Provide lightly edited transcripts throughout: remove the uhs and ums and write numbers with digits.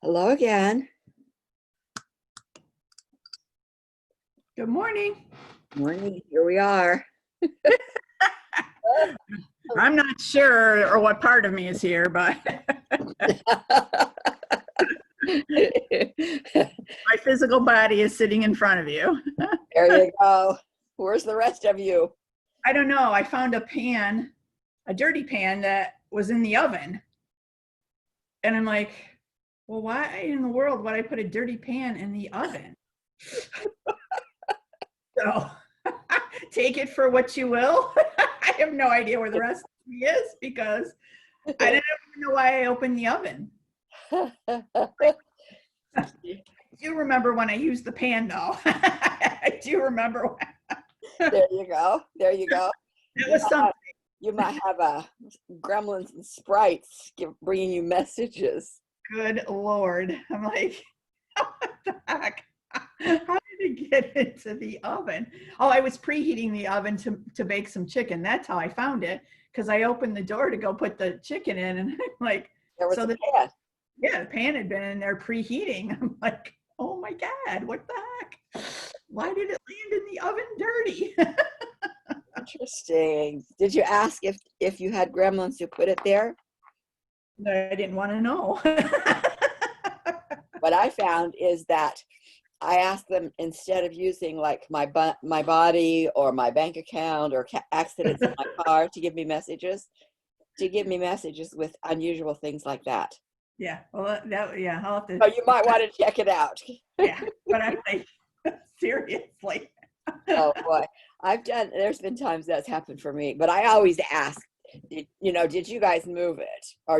Hello again. Good morning. Morning. Here we are. I'm not sure or what part of me is here, but my physical body is sitting in front of you. There you go. Where's the rest of you? I don't know. I found a pan, a dirty pan that was in the oven. And I'm like, well, why in the world would I put a dirty pan in the oven? So take it for what you will. I have no idea where the rest of me is because I didn't even know why I opened the oven. I do remember when I used the pan, though. I do remember. There you go. There you go. It was something. You might have gremlins and sprites bringing you messages. Good Lord. I'm like, what the heck? How did it get into the oven? Oh, I was preheating the oven to bake some chicken. That's how I found it, because I opened the door to go put the chicken in, and I'm like, There was so a pan. Yeah, the pan had been in there preheating. I'm like, oh my God, what the heck? Why did it land in the oven dirty? Interesting. Did you ask if you had gremlins who put it there? I didn't want to know. What I found is that I asked them, instead of using like my body or my bank account or accidents in my car to give me messages with unusual things like that. Yeah, well, yeah, I'll have to. So you might want to check it out. Yeah, but I'm like, seriously. Oh boy, there's been times that's happened for me, but I always ask, did you guys move it? Or,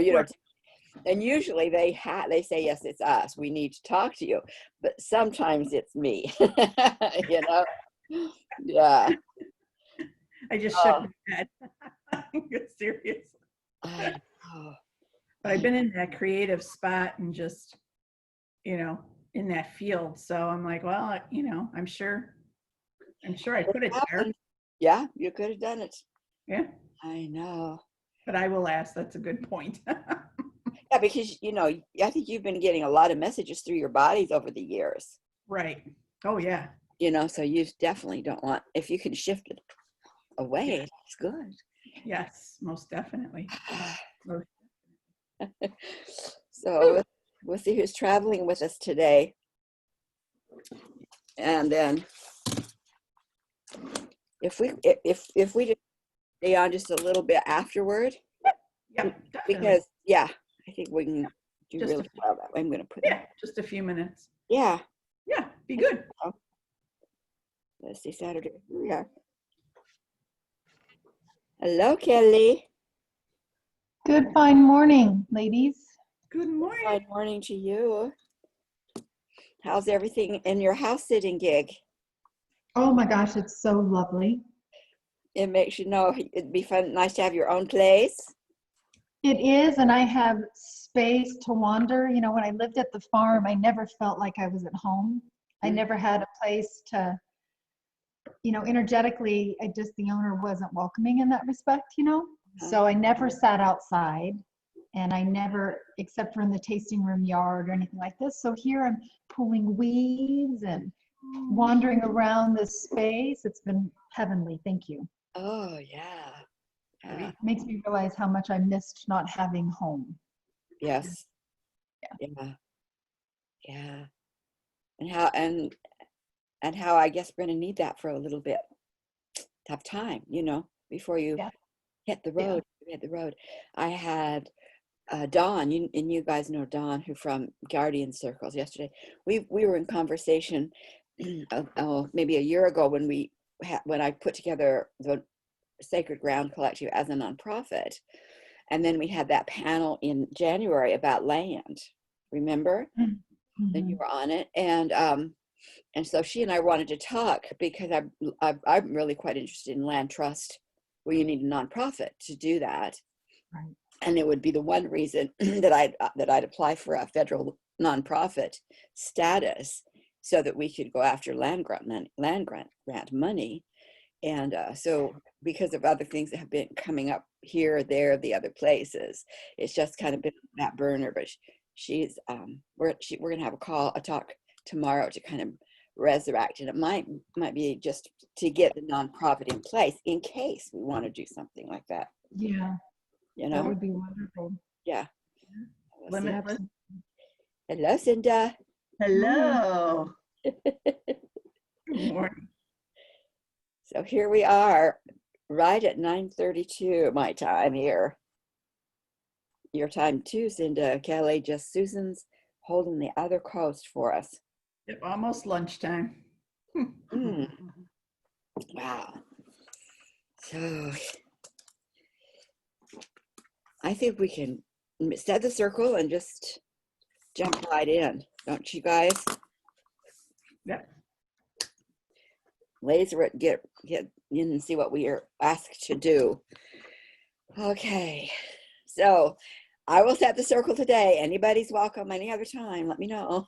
and usually they say, yes, it's us. We need to talk to you. But sometimes it's me, Yeah. I just shook my head. Seriously. But I've been in that creative spot and just, in that field. So I'm like, well, I'm sure I put it there. Yeah, you could have done it. Yeah. I know. But I will ask. That's a good point. Yeah, because, I think you've been getting a lot of messages through your bodies over the years. Right. Oh, yeah. So you definitely don't want, if you can shift it away, Yeah. it's good. Yes, most definitely. So we'll see who's traveling with us today. And then if we just stay on just a little bit afterward. Yeah, because I think we can do just really well that way. I'm going to put just a few minutes. Yeah, be good. Let's see, Saturday. Here we are. Hello, Kelly. Good fine morning, ladies. Good morning. Fine morning to you. How's everything in your house sitting gig? Oh my gosh, it's so lovely. It makes you know it'd be nice to have your own place. It is, and I have space to wander. When I lived at the farm, I never felt like I was at home. I never had a place to, energetically, the owner wasn't welcoming in that respect, So I never sat outside, and I never, except for in the tasting room yard or anything like this. So here I'm pulling weeds and wandering around this space. It's been heavenly. Thank you. Oh, yeah. It makes me realize how much I missed not having home. Yes. Yeah. And how I guess we're going to need that for a little bit. Have time, before you hit the road. Hit the road. I had Dawn, and you guys know Dawn, who from Guardian Circles yesterday. We were in conversation maybe a year ago when I put together the Sacred Ground Collective as a nonprofit, and then we had that panel in January about land. Remember? Mm-hmm. And you were on it, and so she and I wanted to talk because I'm really quite interested in land trust, where you need a nonprofit to do that. Right. And it would be the one reason that I'd apply for a federal nonprofit status, so that we could go after land grant money. And so because of other things that have been coming up here, there, the other places, it's just kind of been that burner. But she's we're gonna have a talk tomorrow to kind of resurrect, and it might be just to get the nonprofit in place in case we want to do something like that. Yeah, You that know? would be wonderful. Yeah. Limitless. Hello, Cinda. Hello. Good morning. So here we are, right at 9:32 my time here. Your time too, Cinda. Kelly, just Susan's holding the other coast for us. Yep, almost lunchtime. Mm. Wow. So I think we can set the circle and just jump right in, don't you guys? Yep. Ladies, get in and see what we are asked to do. Okay, so I will set the circle today. Anybody's welcome any other time, let me know.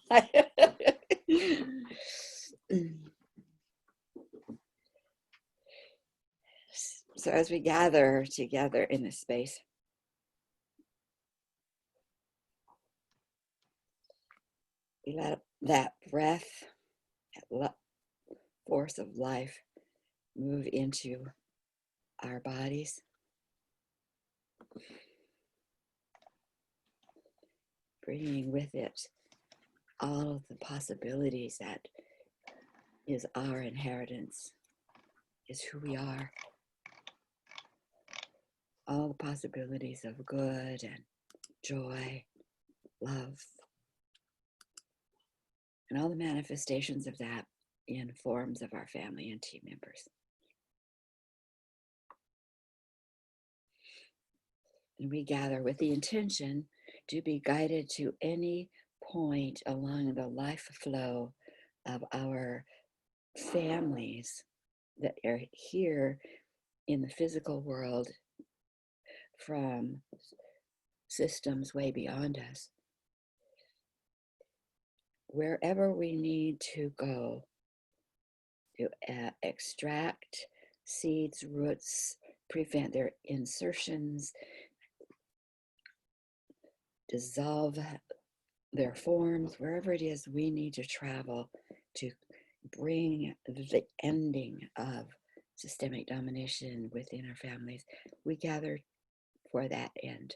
So as we gather together in this space, we let that breath, that force of life move into our bodies. Bringing with it all of the possibilities that is our inheritance, is who we are. All the possibilities of good and joy, love, and all the manifestations of that in forms of our family and team members. And we gather with the intention to be guided to any point along the life flow of our families that are here in the physical world from systems way beyond us. Wherever we need to go to extract seeds, roots, prevent their insertions, dissolve their forms, wherever it is we need to travel to bring the ending of systemic domination within our families, we gather for that end.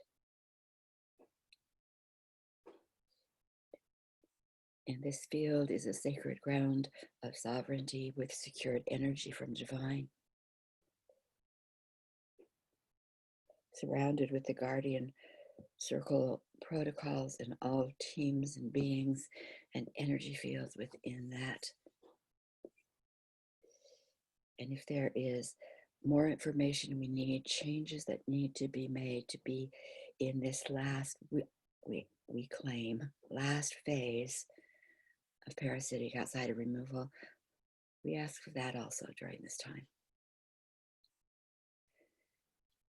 And this field is a sacred ground of sovereignty with secured energy from divine, surrounded with the guardian circle protocols and all teams and beings and energy fields within that. And if there is more information we need, changes that need to be made to be in this last, we claim, last phase of parasitic outside of removal, we ask for that also during this time.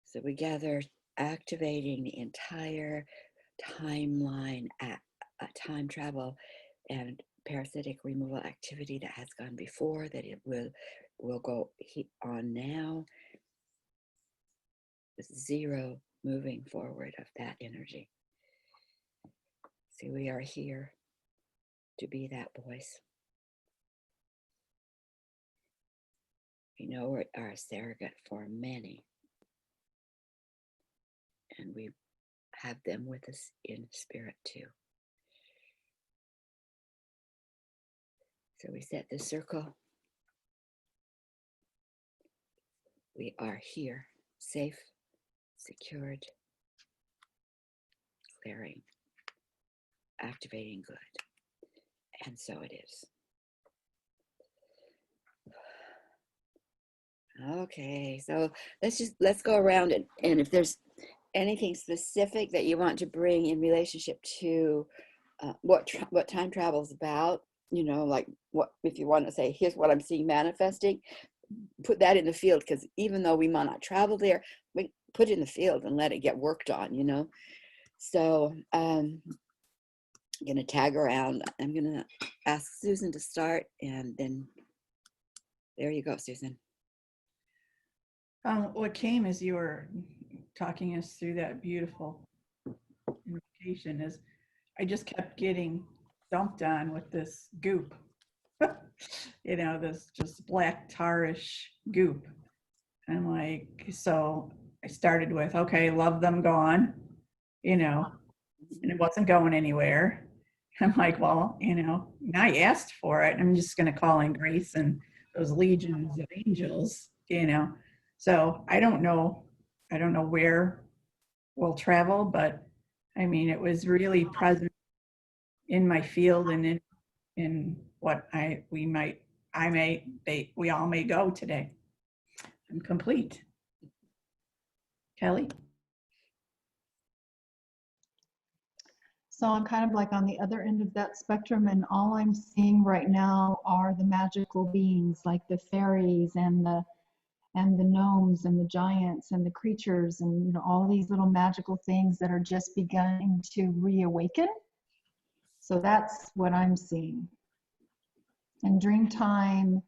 So we gather, activating the entire timeline, time travel and parasitic removal activity that has gone before, that it will go on now, with zero moving forward of that energy. See, we are here to be that voice. We know we are a surrogate for many, and we have them with us in spirit too. So we set the circle. We are here, safe, secured, clearing, activating good. And so it is. Okay, so let's go around it. And if there's anything specific that you want to bring in relationship to what time travel is about, you know, like what, if you want to say, here's what I'm seeing manifesting, put that in the field, because even though we might not travel there, we put it in the field and let it get worked on, you know. So I'm going to tag around. I'm going to ask Susan to start, and then there you go, Susan. What came as you were talking us through that beautiful invitation is I just kept getting dumped on with this goop. You know, this just black tarish goop. And like, so I started with, okay, love them gone, you know, and it wasn't going anywhere. I'm like, well, you know, I asked for it. I'm just going to call in grace and those legions of angels, you know. So I don't know where we'll travel, but I mean, it was really present in my field and in what we all may go today. I'm complete. Kelly? So I'm kind of like on the other end of that spectrum, and all I'm seeing right now are the magical beings, like the fairies and the gnomes and the giants and the creatures, and you know, all these little magical things that are just beginning to reawaken. So that's what I'm seeing. And dream time,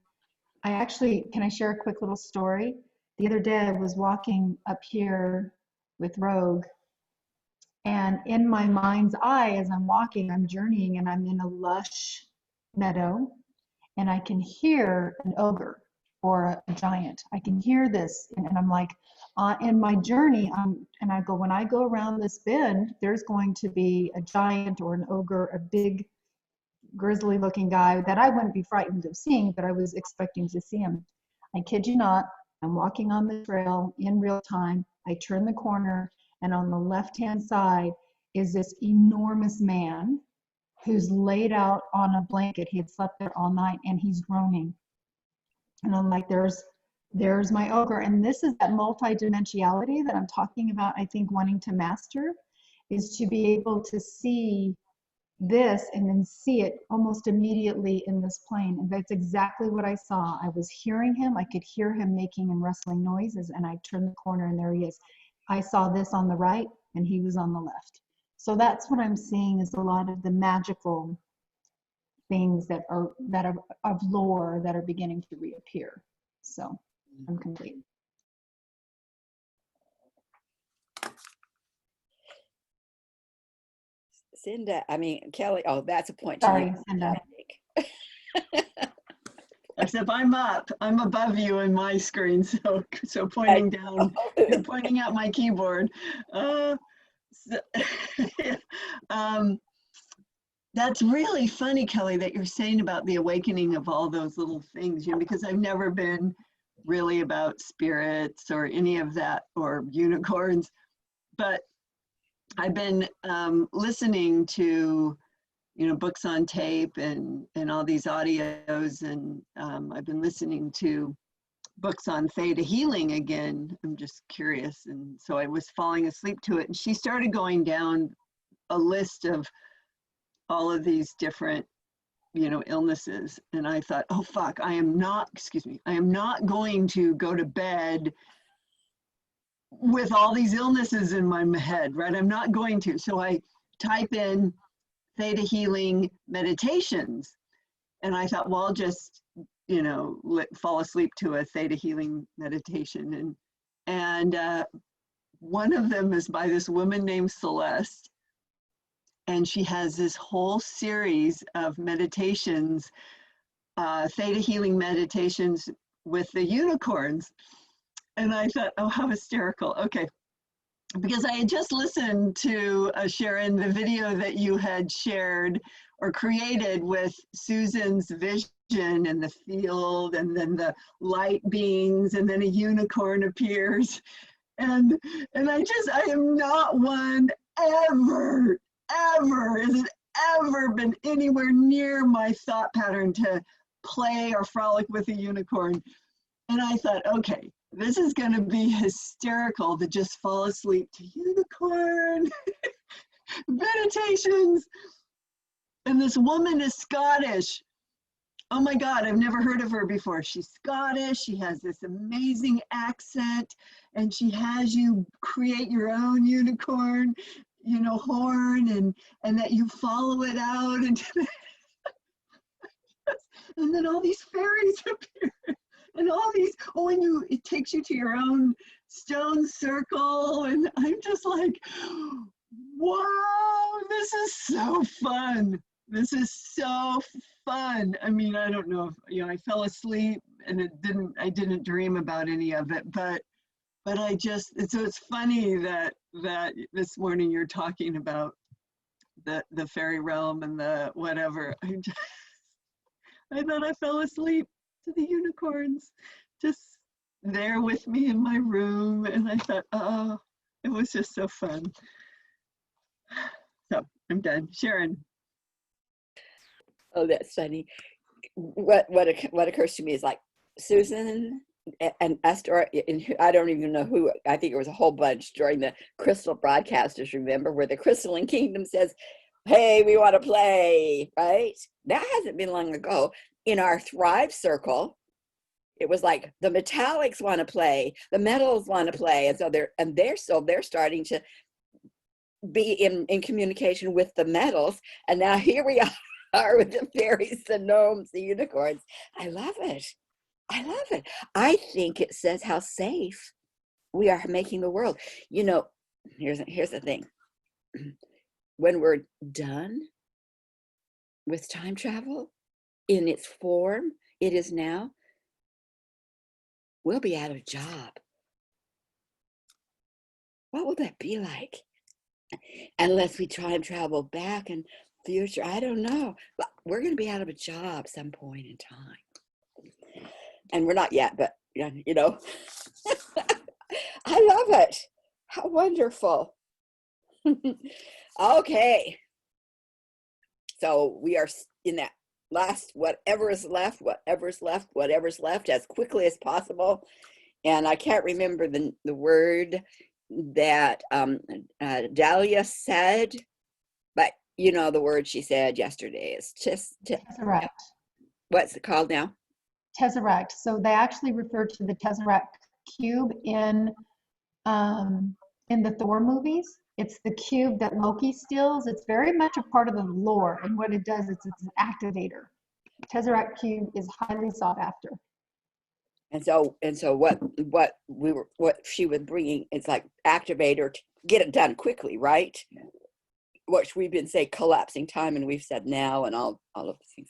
can I share a quick little story? The other day I was walking up here with Rogue, and in my mind's eye, as I'm walking, I'm journeying, and I'm in a lush meadow, and I can hear an ogre or a giant. I can hear this, and I'm like, in my journey, and I go, when I go around this bend, there's going to be a giant or an ogre, a big, grizzly looking guy that I wouldn't be frightened of seeing, but I was expecting to see him. I kid you not, I'm walking on the trail in real time. I turn the corner, and on the left-hand side is this enormous man who's laid out on a blanket. He had slept there all night, and he's groaning. And I'm like, there's my ogre. And this is that multidimensionality that I'm talking about, I think, wanting to master, is to be able to see this and then see it almost immediately in this plane. And that's exactly what I saw. I was hearing him. I could hear him making and rustling noises, and I turned the corner, and there he is. I saw this on the right, and he was on the left. So that's what I'm seeing, is a lot of the magical things that are of lore that are beginning to reappear. So I'm complete. Kelly, oh, that's a point. Sorry, Cinda. Except I'm above you in my screen, so pointing down, pointing at my keyboard. That's really funny, Kelly, that you're saying about the awakening of all those little things, you know, because I've never been really about spirits or any of that, or unicorns, but I've been listening to, you know, books on tape and all these audios, and I've been listening to books on theta healing again. I'm just curious, and so I was falling asleep to it, and she started going down a list of all of these different, you know, illnesses, and I thought, oh fuck, I am not going to go to bed with all these illnesses in my head, right? I'm not going to. So I type in theta healing meditations, and I thought, well, I'll just, you know, fall asleep to a theta healing meditation, and one of them is by this woman named Celeste, and she has this whole series of meditations, theta healing meditations with the unicorns. And I thought, oh, how hysterical. Okay. Because I had just listened to, Sharon, the video that you had shared or created with Susan's vision and the field, and then the light beings, and then a unicorn appears. And I am not one ever, has it ever been anywhere near my thought pattern to play or frolic with a unicorn. And I thought, okay, this is going to be hysterical to just fall asleep to unicorn meditations. And this woman is Scottish. Oh my God, I've never heard of her before. She's Scottish. She has this amazing accent, and she has you create your own unicorn, you know, horn, and that you follow it out into the and then all these fairies appear. And all these, it takes you to your own stone circle. And I'm just like, wow, this this is so fun. This is so fun. I mean, I don't know if, I fell asleep and I didn't dream about any of it, but so it's funny that this morning you're talking about the fairy realm and the whatever. I thought I fell asleep to the unicorns, just there with me in my room. And I thought, oh, it was just so fun. So I'm done. Sharon. Oh, that's funny. What occurs to me is like Susan and Esther, and I don't even know who, I think it was a whole bunch during the Crystal Broadcasters, remember, where the Crystalline Kingdom says, hey, we want to play, right? That hasn't been long ago. In our Thrive Circle, it was like the metallics want to play, the metals want to play, and so they're starting to be in communication with the metals, and now here we are with the fairies, the gnomes, the unicorns. I love it. I love it. I think it says how safe we are making the world. Here's the thing. When we're done with time travel in its form it is now, we'll be out of job. What will that be like? Unless we try and travel back in future, I don't know. But we're going to be out of a job some point in time. And we're not yet, but I love it. How wonderful. Okay. So we are in that last whatever's left as quickly as possible. And I can't remember the word that Dahlia said, but the word she said yesterday is Tesseract. What's it called now? Tesseract. So they actually refer to the Tesseract cube in the Thor movies. It's the cube that Loki steals. It's very much a part of the lore, and what it does is it's an activator. Tesseract cube is highly sought after. And so what she was bringing, it's like activator to get it done quickly, right? What we've been saying, collapsing time, and we've said now, and all of the things.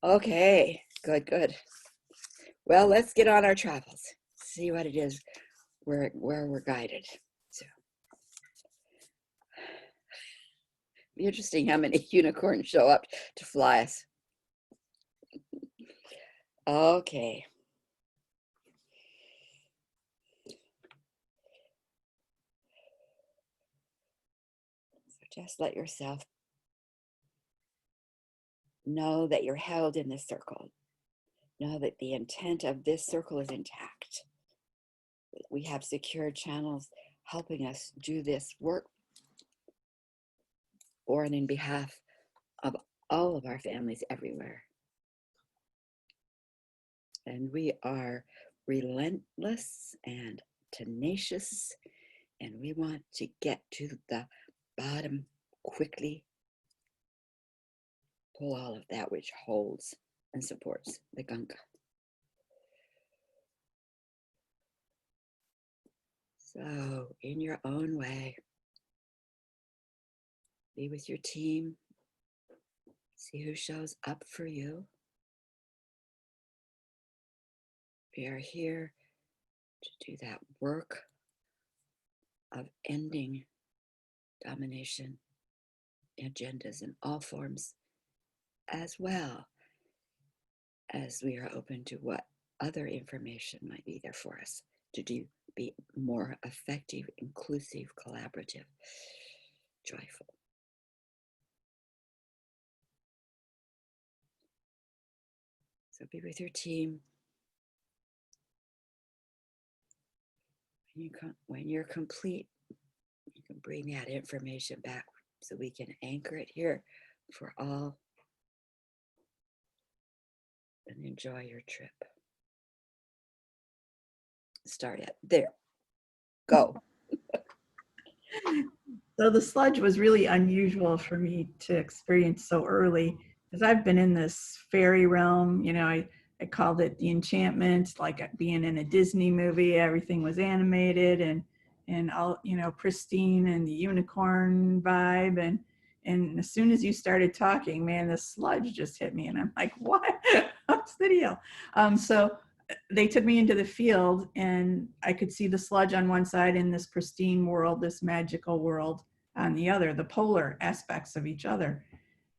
Okay, good. Well, let's get on our travels. See what it is where we're guided. So, be interesting how many unicorns show up to fly us. Okay. So just let yourself know that you're held in this circle. Know that the intent of this circle is intact. We have secure channels helping us do this work for and in behalf of all of our families everywhere. And we are relentless and tenacious, and we want to get to the bottom quickly. Pull all of that which holds and supports the Ganga. So, in your own way, be with your team. See who shows up for you. We are here to do that work of ending domination agendas in all forms, as well as we are open to what other information might be there for us to be more effective, inclusive, collaborative, joyful. So be with your team. When you're complete, you can bring that information back so we can anchor it here for all and enjoy your trip. Start it. There. Go. So the sludge was really unusual for me to experience so early, because I've been in this fairy realm. I called it the enchantment, like being in a Disney movie. Everything was animated and all, pristine, and the unicorn vibe. And as soon as you started talking, man, the sludge just hit me. And I'm like, what? What's the deal? So they took me into the field, and I could see the sludge on one side and this pristine world, this magical world on the other, the polar aspects of each other.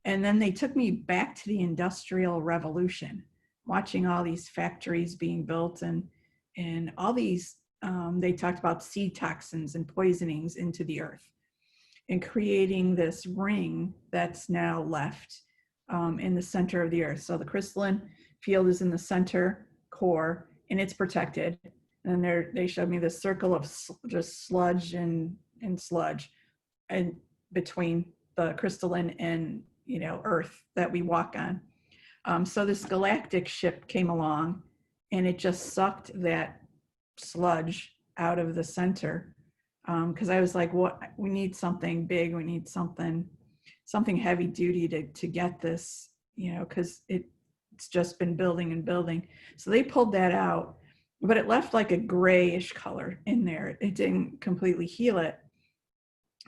And then they took me back to the Industrial Revolution, watching all these factories being built and all these, they talked about seed toxins and poisonings into the earth, and creating this ring that's now left in the center of the earth. So the crystalline field is in the center core, and it's protected. And they showed me this circle of just sludge and sludge, and between the crystalline and earth that we walk on. So this galactic ship came along, and it just sucked that sludge out of the center. Because I was like, what? We need something big. We need something heavy duty to get this, because it's just been building and building. So they pulled that out, but it left like a grayish color in there. It didn't completely heal it.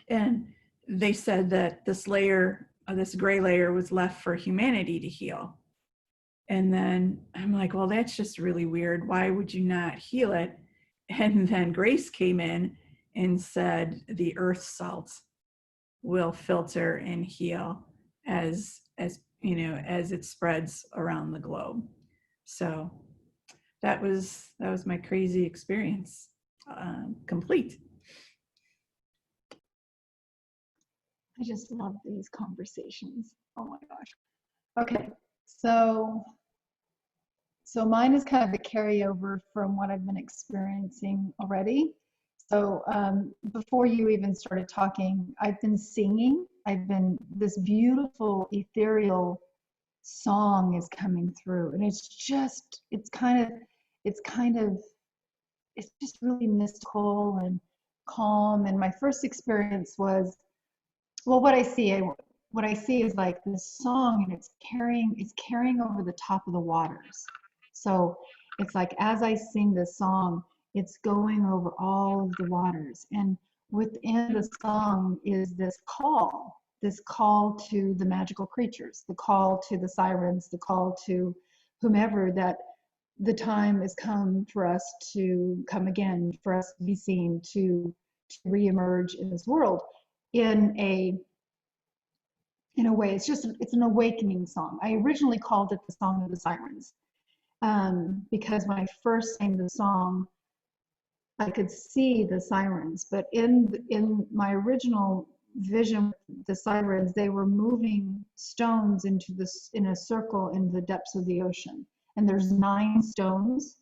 And they said that this gray layer was left for humanity to heal. And then I'm like, well, that's just really weird. Why would you not heal it? And then Grace came in and said the earth salt will filter and heal as it spreads around the globe. So that was my crazy experience complete. I just love these conversations. Oh my gosh. Okay, so mine is kind of a carryover from what I've been experiencing already. So before you even started talking, I've been singing. This beautiful ethereal song is coming through, and it's just really mystical and calm. And my first experience was, well, what I see is like this song, and it's carrying over the top of the waters. So it's like, as I sing this song, it's going over all of the waters, and within the song is this call to the magical creatures, the call to the sirens, the call to whomever, that the time has come for us to come again, for us to be seen, to reemerge in this world in a way. It's an awakening song. I originally called it the Song of the Sirens, because when I first sang the song, I could see the sirens, but in my original vision, the sirens, they were moving stones in a circle in the depths of the ocean, and there's 9 stones.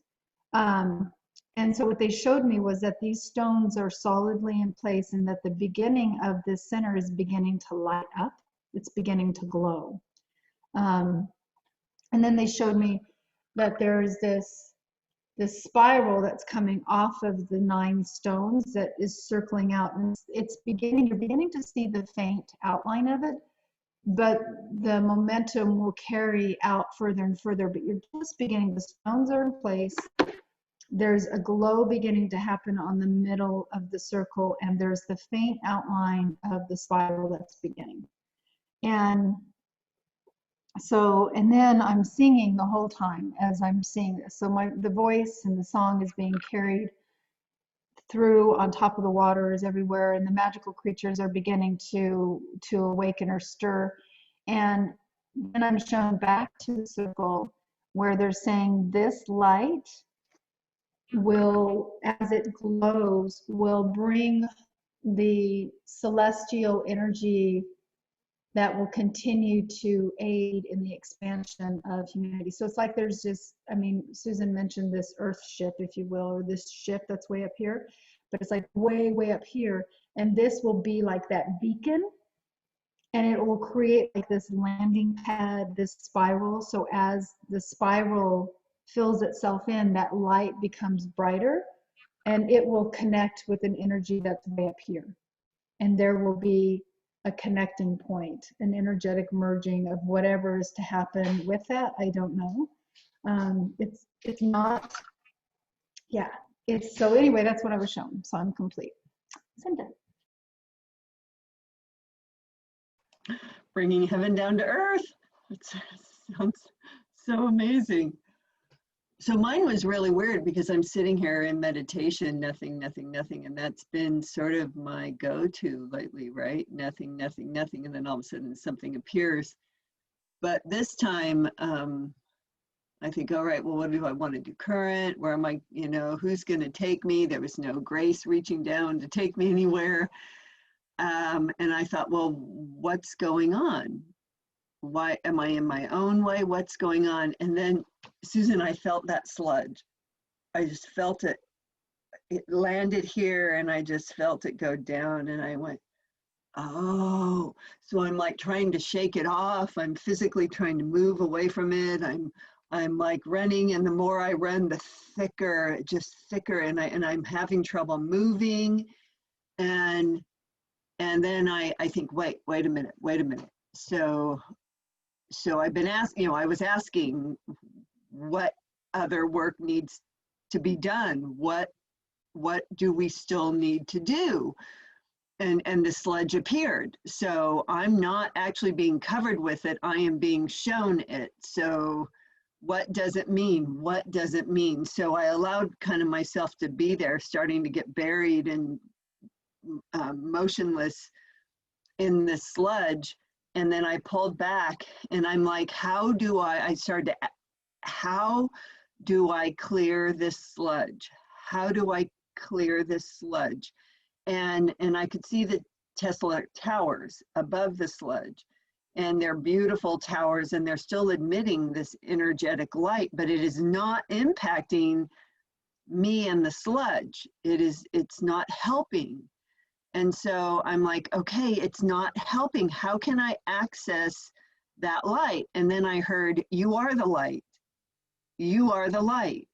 And so what they showed me was that these stones are solidly in place, and that the beginning of this center is beginning to light up. It's beginning to glow. And then they showed me that there's this spiral that's coming off of the 9 stones that is circling out, and you're beginning to see the faint outline of it, but the momentum will carry out further and further. But you're just beginning, the stones are in place. There's a glow beginning to happen on the middle of the circle, and there's the faint outline of the spiral that's beginning. And then I'm singing the whole time as I'm seeing this. So the voice and the song is being carried through on top of the waters everywhere, and the magical creatures are beginning to awaken or stir. And then I'm shown back to the circle where they're saying this light will, as it glows, will bring the celestial energy that will continue to aid in the expansion of humanity. So it's like there's just, Susan mentioned this earth ship, if you will, or this ship that's way up here, but it's like way, way up here. And this will be like that beacon, and it will create like this landing pad, this spiral. So as the spiral fills itself in, that light becomes brighter, and it will connect with an energy that's way up here. And there will be a connecting point, an energetic merging of whatever is to happen with that. I don't know. It's not, yeah. So anyway, that's what I was shown. So I'm complete. Send it. Bringing heaven down to earth. It sounds so amazing. So mine was really weird because I'm sitting here in meditation, nothing, nothing, nothing. And that's been sort of my go-to lately, right? Nothing, nothing, nothing. And then all of a sudden something appears. But this time, I think, all right, well, what do I want to do current? Where am I, you know, who's going to take me? There was no grace reaching down to take me anywhere. And I thought, well, what's going on? Why am I in my own way? What's going on? And then, Susan, I felt that sludge. I just felt it. It landed here and I just felt it go down and I went, oh, so I'm like trying to shake it off. I'm physically trying to move away from it. I'm like running, and the more I run, the thicker, just thicker, and I'm having trouble moving. And then I think, wait a minute. So I've been asking, you know, I was asking what other work needs to be done? What do we still need to do? And the sludge appeared. So I'm not actually being covered with it. I am being shown it. So what does it mean? What does it mean? So I allowed kind of myself to be there, starting to get buried and motionless in the sludge. And then I pulled back and I'm like, how do I clear this sludge? How do I clear this sludge? And I could see the Tesla towers above the sludge, and they're beautiful towers, and they're still emitting this energetic light, but it is not impacting me and the sludge. It's not helping. And so I'm like, okay, it's not helping. How can I access that light? And then I heard, you are the light. You are the light.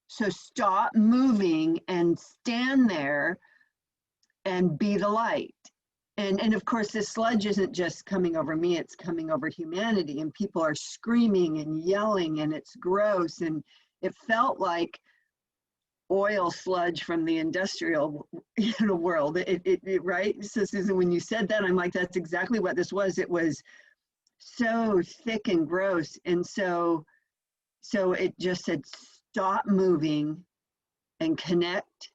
So stop moving and stand there and be the light. And of course, this sludge isn't just coming over me, it's coming over humanity, and people are screaming and yelling, and it's gross. And it felt like oil sludge from the industrial world, right? So Susan, when you said that, I'm like, that's exactly what this was. It was so thick and gross. And so it just said, stop moving and connect,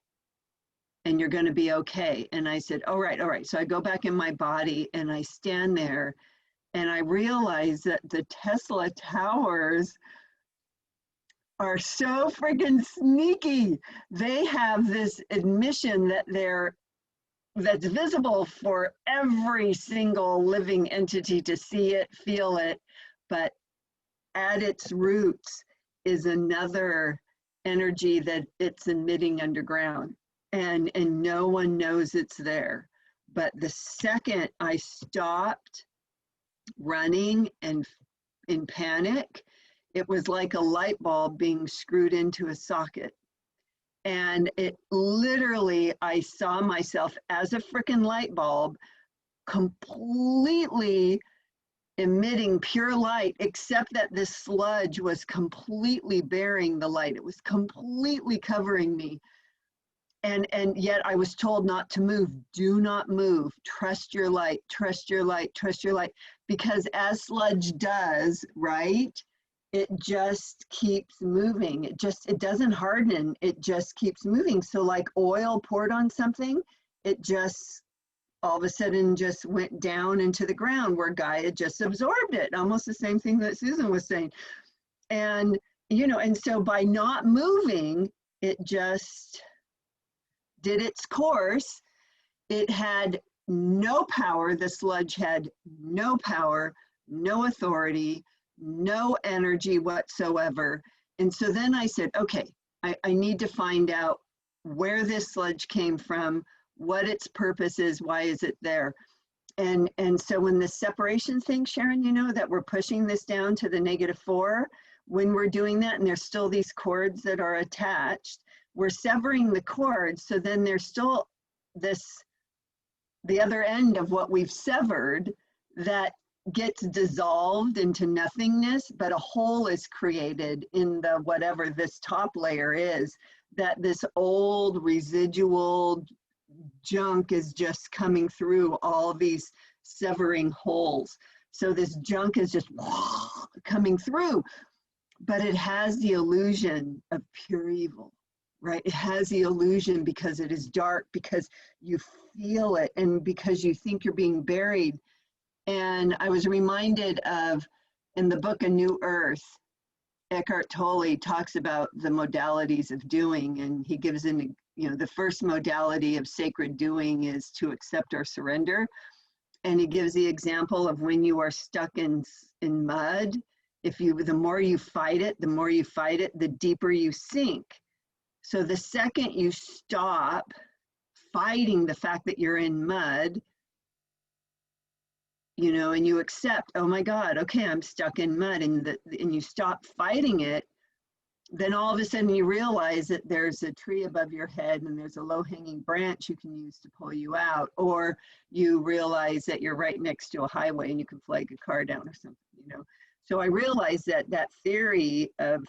and you're going to be okay. And I said, all right. So I go back in my body and I stand there, and I realize that the Tesla towers are so freaking sneaky. They have this admission that that's visible for every single living entity to see it, feel it, but at its roots is another energy that it's emitting underground, and no one knows it's there. But the second I stopped running and in panic, it was like a light bulb being screwed into a socket. And it literally, I saw myself as a freaking light bulb, completely emitting pure light, except that this sludge was completely bearing the light. It was completely covering me. And yet I was told not to move. Do not move. Trust your light, trust your light, trust your light. Because as sludge does, right? It just keeps moving. It doesn't harden. It just keeps moving. So like oil poured on something, it just all of a sudden just went down into the ground where Gaia just absorbed it. Almost the same thing that Susan was saying. And, you know, and so by not moving, it just did its course. It had no power. The sludge had no power, no authority, no energy whatsoever. And so then I said, okay, I need to find out where this sludge came from, what its purpose is, why is it there? And so when the separation thing, Sharon, you know, that we're pushing this down to the -4, when we're doing that and there's still these cords that are attached, we're severing the cords. So then there's still the other end of what we've severed that gets dissolved into nothingness, but a hole is created in the whatever this top layer is, that this old residual junk is just coming through all these severing holes. So this junk is just coming through, but it has the illusion of pure evil, right? It has the illusion because it is dark, because you feel it, and because you think you're being buried. And I was reminded of, in the book A New Earth, Eckhart Tolle talks about the modalities of doing, and he gives in, the first modality of sacred doing is to accept or surrender. And he gives the example of when you are stuck in mud, the more you fight it, the deeper you sink. So the second you stop fighting the fact that you're in mud, and you accept, oh my God, okay, I'm stuck in mud, and you stop fighting it, then all of a sudden you realize that there's a tree above your head and there's a low-hanging branch you can use to pull you out, or you realize that you're right next to a highway and you can flag a car down or something, So I realized that theory of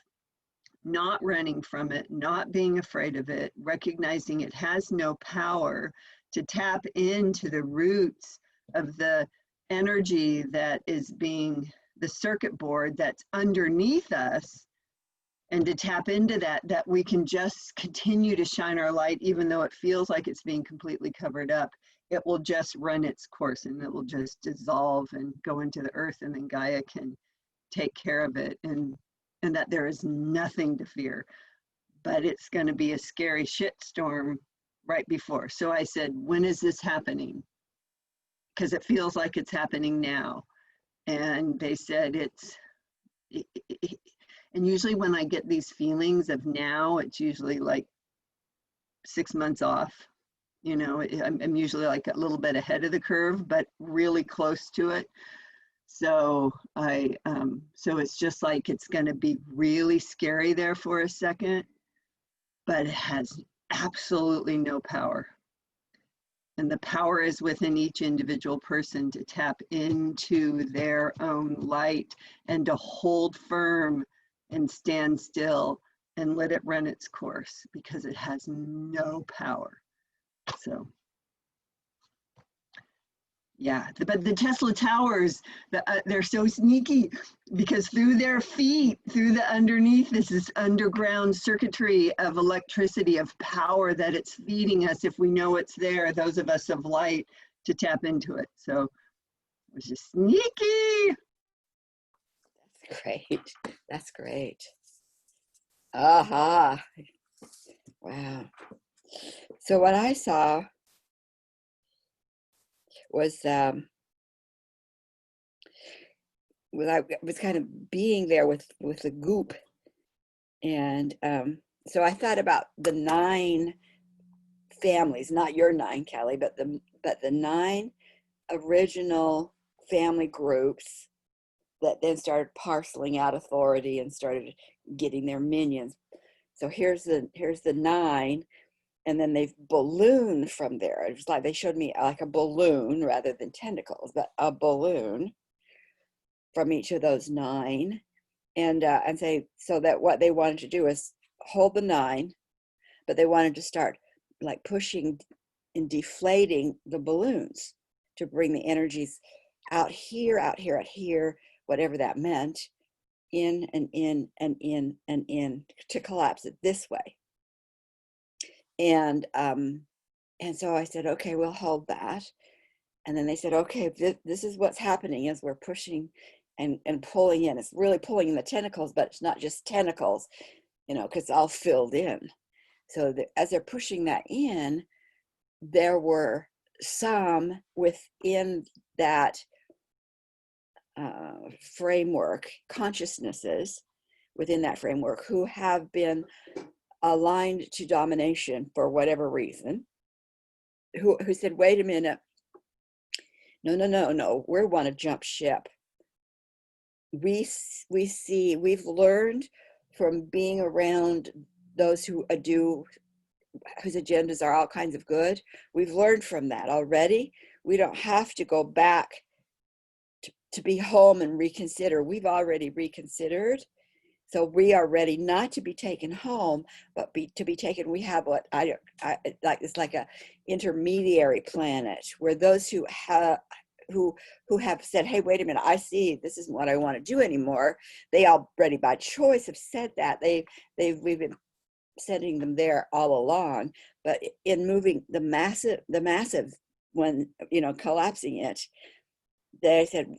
not running from it, not being afraid of it, recognizing it has no power, to tap into the roots of the energy that is being the circuit board that's underneath us, and to tap into that we can just continue to shine our light even though it feels like it's being completely covered up. It will just run its course, and it will just dissolve and go into the earth, and then Gaia can take care of it, and that there is nothing to fear. But it's going to be a scary shitstorm right before. So I said, when is this happening? Because it feels like it's happening now. And they said and usually when I get these feelings of now, it's usually like 6 months off. I'm usually like a little bit ahead of the curve, but really close to it. So so it's just like it's going to be really scary there for a second, but it has absolutely no power. And the power is within each individual person to tap into their own light and to hold firm and stand still and let it run its course, because it has no power. So, yeah, but the Tesla towers, they're so sneaky, because through their feet, through the underneath, this is underground circuitry of electricity, of power that it's feeding us, if we know it's there, those of us of light, to tap into it. So it was just sneaky. That's great. That's great. Aha. Wow. So what I saw was I was kind of being there with the goop, and so I thought about the 9 families, not your 9, Kelly, but the 9 original family groups that then started parceling out authority and started getting their minions. So here's the 9. And then they've ballooned from there. It was like they showed me like a balloon rather than tentacles, but a balloon from each of those 9, and say, so that what they wanted to do is hold the 9, but they wanted to start like pushing and deflating the balloons to bring the energies out here, whatever that meant, in and in and in and in, to collapse it this way. And so I said, okay, we'll hold that. And then they said, okay, this is what's happening, is we're pushing and pulling in. It's really pulling in the tentacles, but it's not just tentacles, because it's all filled in. So as they're pushing that in, there were some within that framework, consciousnesses within that framework, who have been aligned to domination for whatever reason, who said, wait a minute, no, we want to jump ship. We've learned from being around those whose agendas are all kinds of good. We've learned from that already. We don't have to go back to be home and reconsider. We've already reconsidered, So we are ready not to be taken home, but to be taken. We have what I like. It's like a intermediary planet where those who have who have said, hey, wait a minute, I see this isn't what I want to do anymore. They already by choice have said that. We've been sending them there all along, but in moving the massive when, you know, collapsing it, they said,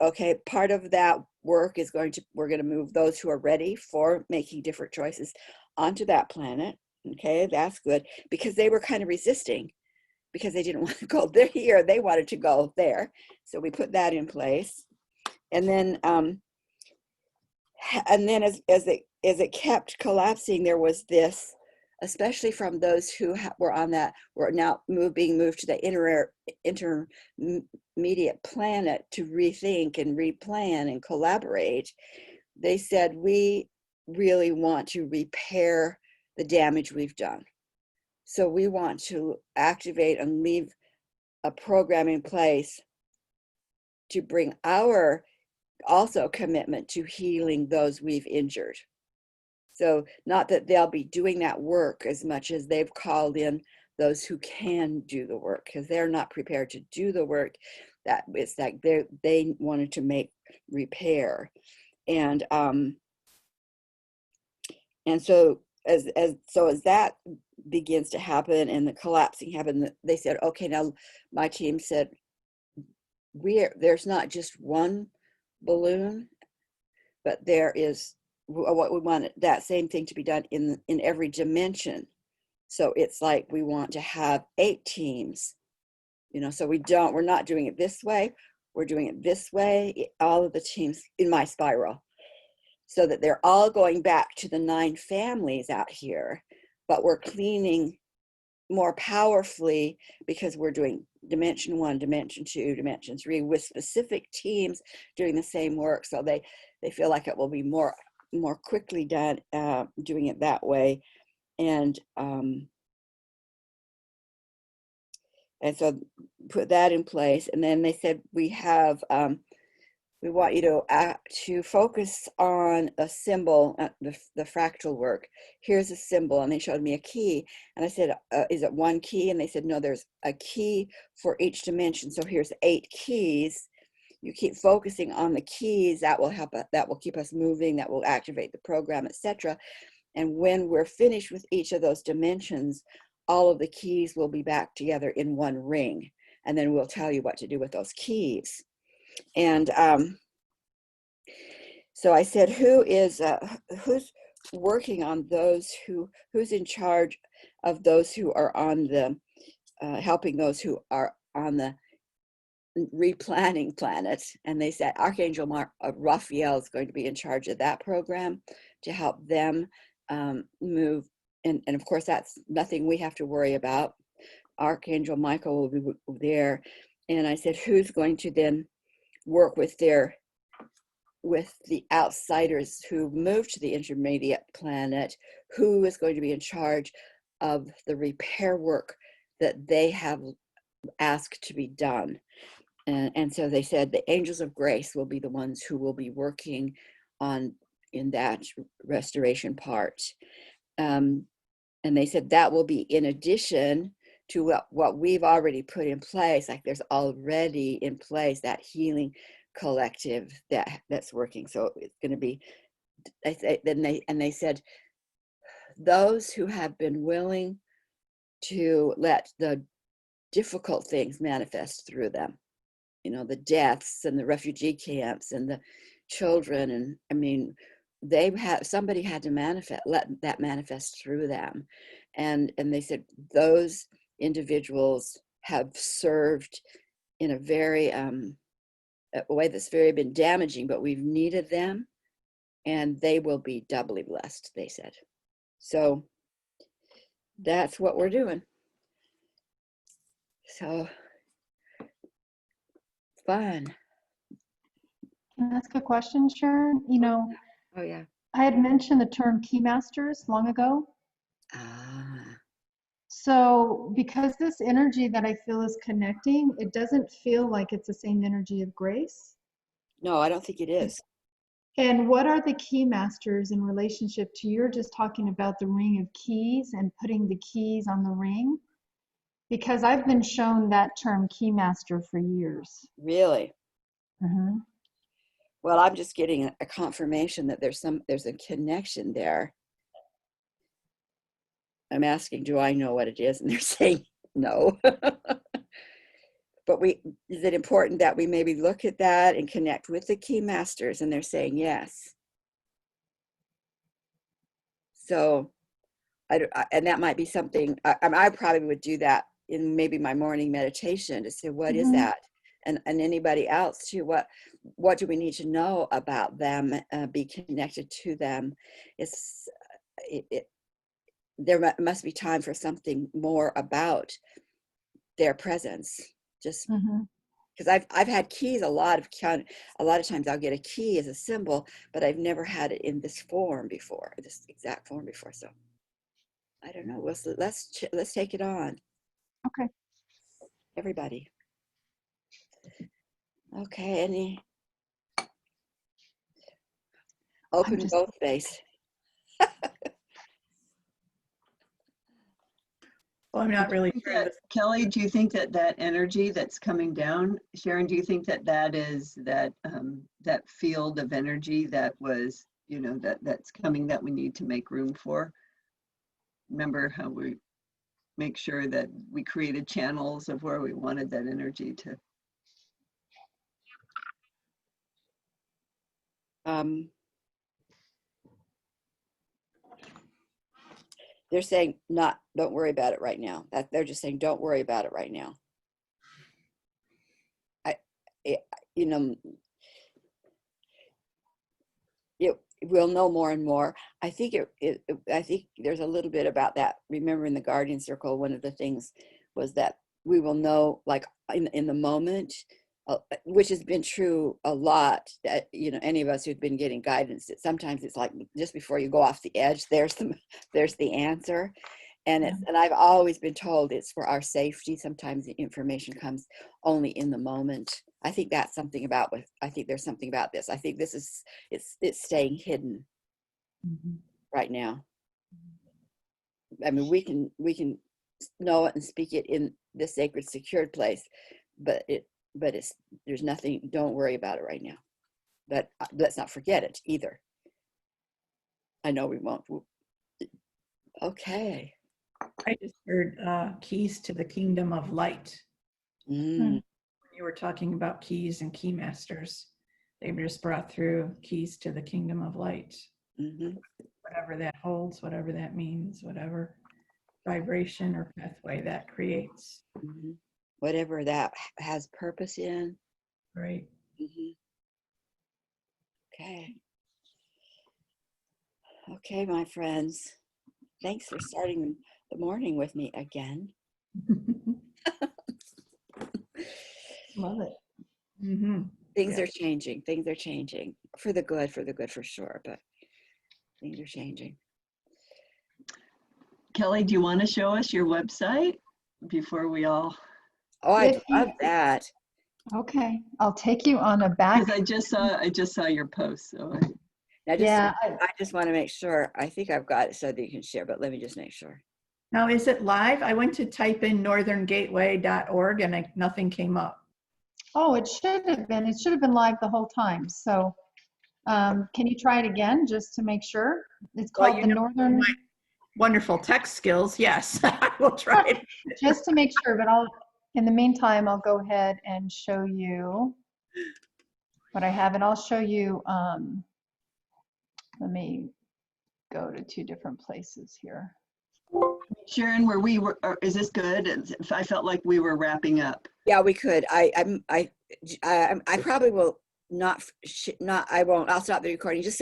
okay, part of that work is we're going to move those who are ready for making different choices onto that planet. Okay, that's good, because they were kind of resisting because they didn't want to go there here. They wanted to go there. So we put that in place. And then as it kept collapsing, there was this, especially from those who were on that, were now being moved to the intermediate planet to rethink and replan and collaborate. They said, we really want to repair the damage we've done. So we want to activate and leave a program in place to bring our also commitment to healing those we've injured. So not that they'll be doing that work as much as they've called in those who can do the work, because they're not prepared to do the work. That it's like they wanted to make repair. And so as that begins to happen and the collapsing happened, they said, okay, now my team said, there's not just one balloon, but there is what we want that same thing to be done in every dimension. So it's like we want to have 8 teams, you know, so we're not doing it this way, we're doing it this way, all of the teams in my spiral, so that they're all going back to the 9 families out here, but we're cleaning more powerfully because we're doing dimension 1, dimension 2, dimension 3 with specific teams doing the same work. So they feel like it will be more quickly done doing it that way. And so put that in place. And then they said, we want you to focus on a symbol, the fractal work. Here's a symbol. And they showed me a key. And I said, is it one key? And they said, no, there's a key for each dimension. So here's 8 keys. You keep focusing on the keys. That will help. That will keep us moving. That will activate the program, etc. And when we're finished with each of those dimensions, all of the keys will be back together in one ring. And then we'll tell you what to do with those keys. And so I said, who's working on those who's in charge of those who are on the helping those who are on the replanning planet? And they said Archangel Raphael is going to be in charge of that program to help them move. And of course, that's nothing we have to worry about. Archangel Michael will be there. And I said, who's going to then work with the outsiders who moved to the intermediate planet? Who is going to be in charge of the repair work that they have asked to be done? And so they said the angels of grace will be the ones who will be working in that restoration part. And they said that will be in addition to what we've already put in place. Like there's already in place that healing collective that's working. So it's going to be, they said those who have been willing to let the difficult things manifest through them, you know, the deaths and the refugee camps and the children, and I mean, somebody had to let that manifest through them. And they said those individuals have served in a very a way that's very been damaging, but we've needed them, and they will be doubly blessed, they said. So that's what we're doing. So fun. Can I ask a question, Sharon? You know, Oh yeah. I had mentioned the term key masters long ago. Ah. So because this energy that I feel is connecting, it doesn't feel like it's the same energy of grace. No, I don't think it is. And what are the key masters in relationship to you're just talking about the ring of keys and putting the keys on the ring? Because I've been shown that term key master for years. Really? Mm-hmm. Well, I'm just getting a confirmation that there's a connection there. I'm asking, do I know what it is? And they're saying no. But is it important that we maybe look at that and connect with the key masters? And they're saying yes. So, and that might be something, I probably would do that in maybe my morning meditation to say, what is that? And anybody else too, what do we need to know about them, be connected to them? There must be time for something more about their presence. Just because I've had keys a lot of times I'll get a key as a symbol, but I've never had it in this form before, this exact form before. So I don't know. Let's take it on. Okay. Everybody. Okay. Any open both space. Well, I'm not really sure. Kelly, do you think that energy that's coming down, Sharon, do you think that is that field of energy that was, that's coming that we need to make room for? Remember how we make sure that we created channels of where we wanted that energy to? They're saying don't worry about it right now. That they're just saying, don't worry about it right now. We'll know more and more. I think I think there's a little bit about that. Remember in the Guardian Circle, one of the things was that we will know, like in the moment, which has been true a lot. That any of us who've been getting guidance, that sometimes it's like just before you go off the edge, there's the answer, and I've always been told it's for our safety. Sometimes the information comes only in the moment. I think that's something about I think there's something about this. I think this is it's staying hidden right now. I mean, we can know it and speak it in the sacred secured place, but there's nothing. Don't worry about it right now. But let's not forget it either. I know we won't. Okay. I just heard keys to the kingdom of light. You were talking about keys and key masters. They just brought through keys to the kingdom of light. Whatever that holds, whatever that means, whatever vibration or pathway that creates. Whatever that has purpose in. Right. Okay. Okay, my friends. Thanks for starting the morning with me again. Love it. Things are changing. Things are changing for the good for sure, but things are changing. Kelly, do you want to show us your website before we all? Oh, I love that. Okay, I'll take you on a back. Because I just saw your post. So I just want to make sure. I think I've got it so that you can share, but let me just make sure. Now, is it live? I went to type in northerngateway.org and nothing came up. Oh, it should have been. It should have been live the whole time. So can you try it again just to make sure? It's called the Northern. Wonderful tech skills. Yes, I will try it. Just to make sure, but in the meantime, I'll go ahead and show you what I have, and I'll show you, let me go to two different places here. Sharon, is this good? If I felt like we were wrapping up. Yeah, we could. I probably will not. I won't. I'll stop the recording. Just